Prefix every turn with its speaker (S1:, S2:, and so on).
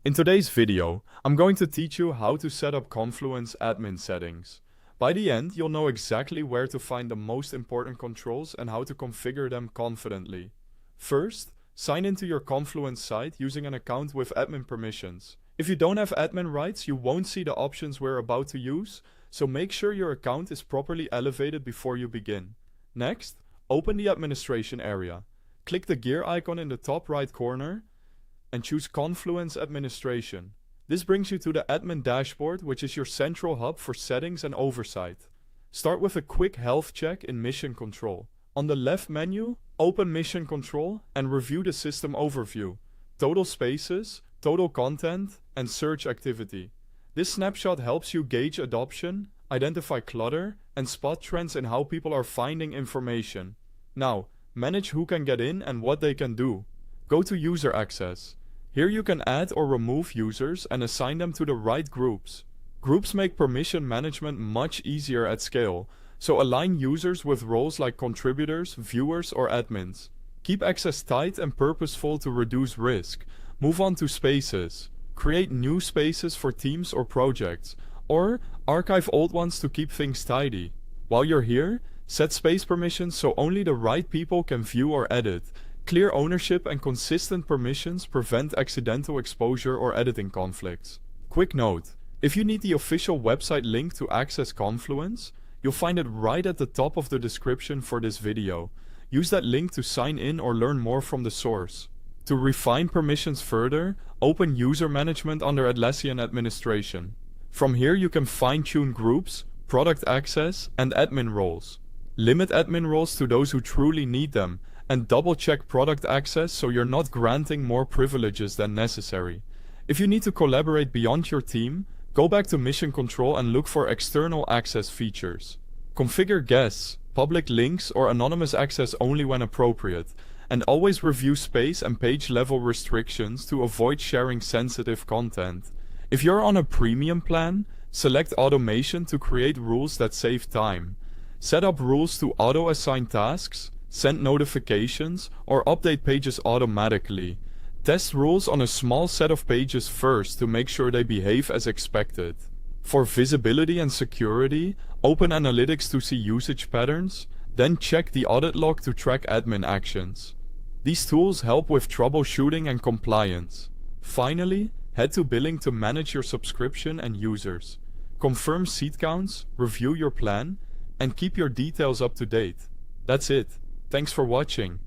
S1: In today's video, I'm going to teach you how to set up Confluence admin settings. By the end, you'll know exactly where to find the most important controls and how to configure them confidently. First, sign into your Confluence site using an account with admin permissions. If you don't have admin rights, you won't see the options we're about to use, so make sure your account is properly elevated before you begin. Next, open the administration area. Click the gear icon in the top right corner and choose Confluence Administration. This brings you to the admin dashboard, which is your central hub for settings and oversight. Start with a quick health check in Mission Control. On the left menu, open Mission Control and review the system overview, total spaces, total content, and search activity. This snapshot helps you gauge adoption, identify clutter, and spot trends in how people are finding information. Now, manage who can get in and what they can do. Go to User Access. Here you can add or remove users and assign them to the right groups. Groups make permission management much easier at scale, so align users with roles like contributors, viewers, or admins. Keep access tight and purposeful to reduce risk. Move on to spaces. Create new spaces for teams or projects, or archive old ones to keep things tidy. While you're here, set space permissions so only the right people can view or edit. Clear ownership and consistent permissions prevent accidental exposure or editing conflicts. Quick note: if you need the official website link to access Confluence, you'll find it right at the top of the description for this video. Use that link to sign in or learn more from the source. To refine permissions further, open User Management under Atlassian Administration. From here you can fine-tune groups, product access, and admin roles. Limit admin roles to those who truly need them, and double-check product access so you're not granting more privileges than necessary. If you need to collaborate beyond your team, go back to Mission Control and look for external access features. Configure guests, public links, or anonymous access only when appropriate, and always review space and page level restrictions to avoid sharing sensitive content. If you're on a premium plan, select automation to create rules that save time. Set up rules to auto-assign tasks, send notifications, or update pages automatically. Test rules on a small set of pages first to make sure they behave as expected. For visibility and security, open Analytics to see usage patterns, then check the audit log to track admin actions. These tools help with troubleshooting and compliance. Finally, head to Billing to manage your subscription and users. Confirm seat counts, review your plan, and keep your details up to date. That's it. Thanks for watching.